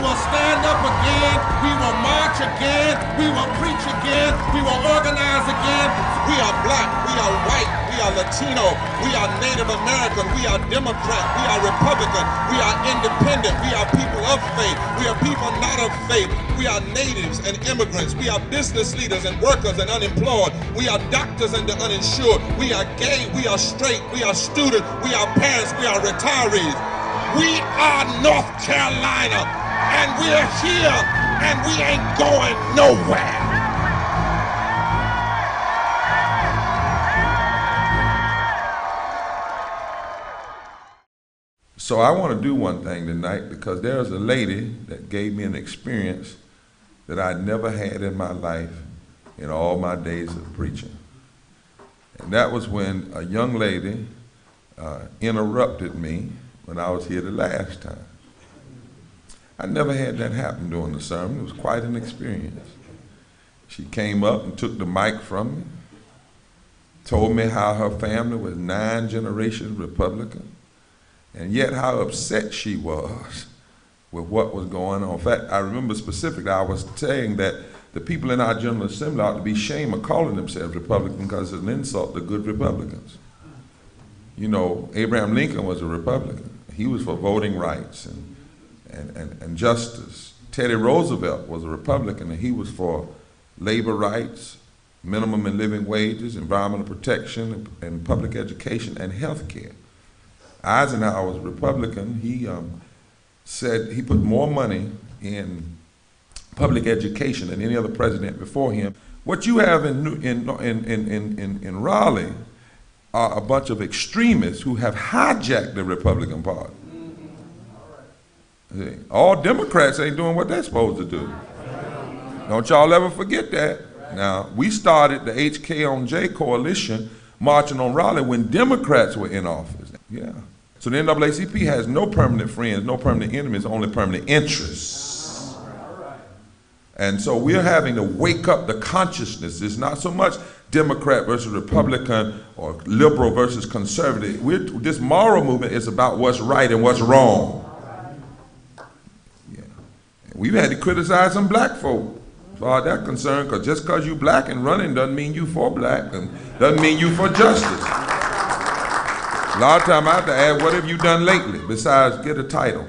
will stand up again. We will march again. We will preach again. We will organize again. We are black. We are white. We are Latino. We are Native American. We are Democrat. We are Republican. We are independent. We are people of faith. We are people not of faith. We are natives and immigrants. We are business leaders and workers and unemployed. We are doctors and the uninsured. We are gay. We are straight. We are students. We are parents. We are retirees. We are North Carolina, and we're here, and we ain't going nowhere. So I want to do one thing tonight, because there's a lady that gave me an experience that I'd never had in my life in all my days of preaching. And that was when a young lady interrupted me when I was here the last time. I never had that happen during the sermon. It was quite an experience. She came up and took the mic from me, told me how her family was 9 generations Republican, and yet how upset she was with what was going on. In fact, I remember specifically, I was saying that the people in our General Assembly ought to be ashamed of calling themselves Republican, because it's an insult to good Republicans. You know, Abraham Lincoln was a Republican. He was for voting rights and justice. Teddy Roosevelt was a Republican, and he was for labor rights, minimum and living wages, environmental protection, and public education and health care. Eisenhower was a Republican. He said he put more money in public education than any other president before him. What you have in Raleigh are a bunch of extremists who have hijacked the Republican Party. All Democrats ain't doing what they're supposed to do. Don't y'all ever forget that. Now, we started the HK on J coalition marching on Raleigh when Democrats were in office. Yeah. So the NAACP has no permanent friends, no permanent enemies, only permanent interests. And so we're having to wake up the consciousness. It's not so much Democrat versus Republican or liberal versus conservative. This moral movement is about what's right and what's wrong. Yeah. We've had to criticize some black folk as far as that's concerned, because just because you black and running doesn't mean you for black and doesn't mean you for justice. A lot of times I have to ask, what have you done lately besides get a title?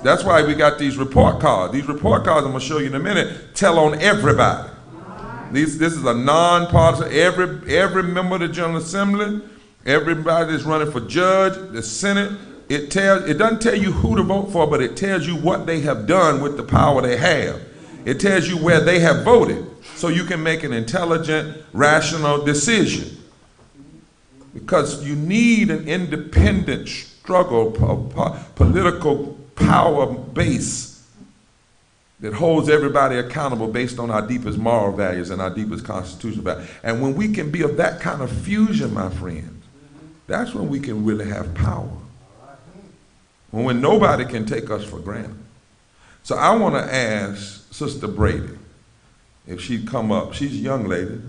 That's why we got these report cards. These report cards, I'm going to show you in a minute, tell on everybody. This is a non-partisan, every member of the General Assembly, everybody that's running for judge, the Senate, it doesn't tell you who to vote for, but it tells you what they have done with the power they have. It tells you where they have voted, so you can make an intelligent, rational decision. Because you need an independent struggle, political power base that holds everybody accountable based on our deepest moral values and our deepest constitutional values. And when we can be of that kind of fusion, my friends, that's when we can really have power. When nobody can take us for granted. So I want to ask Sister Brady if she'd come up. She's a young lady,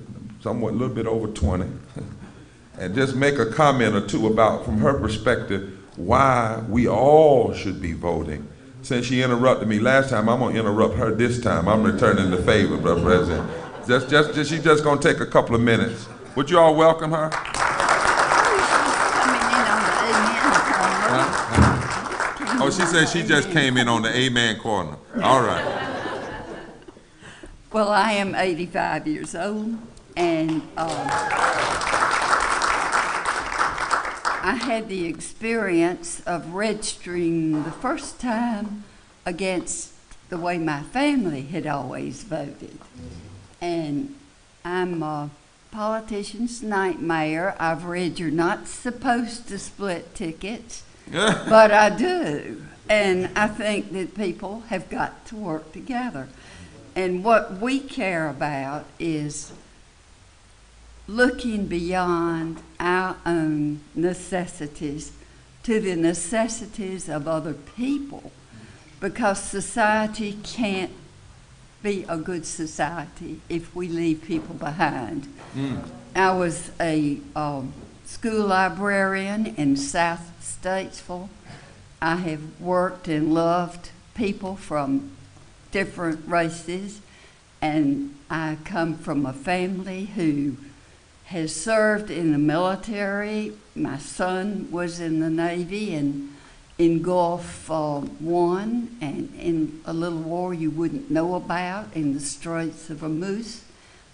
somewhat a little bit over 20, and just make a comment or two about, from her perspective, why we all should be voting. Since she interrupted me last time, I'm going to interrupt her this time. I'm returning the favor, Brother President. She's just going to take a couple of minutes. Would you all welcome her? Oh, she said she just came in on the amen corner. All right. Well, I am 85 years old, and I had the experience of registering the first time against the way my family had always voted. And I'm a politician's nightmare. I've read you're not supposed to split tickets, but I do. And I think that people have got to work together. And what we care about is looking beyond our own necessities to the necessities of other people, because society can't be a good society if we leave people behind. I was a school librarian in South Statesville. I have worked and loved people from different races, and I come from a family who has served in the military. My son was in the Navy and in Gulf War, and in a little war you wouldn't know about in the Straits of Hormuz,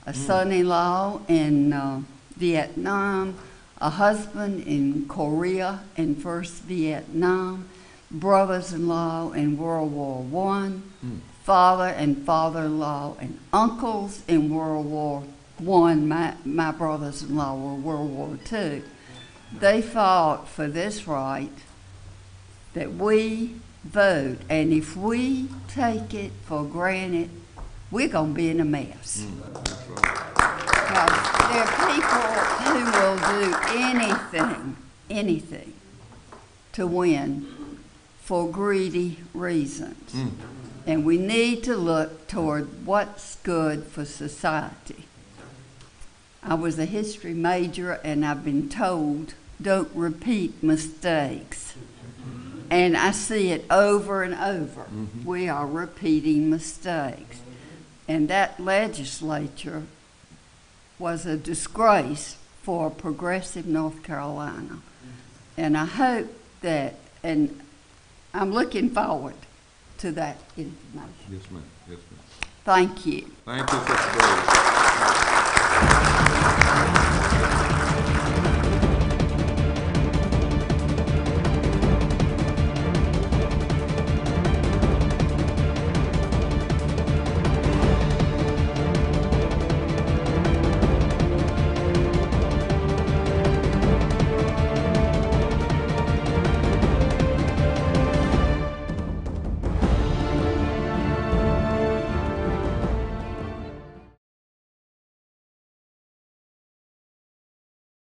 a son-in-law in Vietnam, a husband in Korea in First Vietnam, brothers-in-law in World War I, father and father-in-law and uncles in World War I. My brothers-in-law were World War II. They fought for this right that we vote, and if we take it for granted, we're going to be in a mess. Because there are people who will do anything to win for greedy reasons. And we need to look toward what's good for society. I was a history major, and I've been told, don't repeat mistakes. And I see it over and over. We are repeating mistakes. And that legislature was a disgrace for progressive North Carolina. And I hope that, and I'm looking forward to that information. Yes, ma'am. Yes, ma'am. Thank you. Thank you, Sister Brady.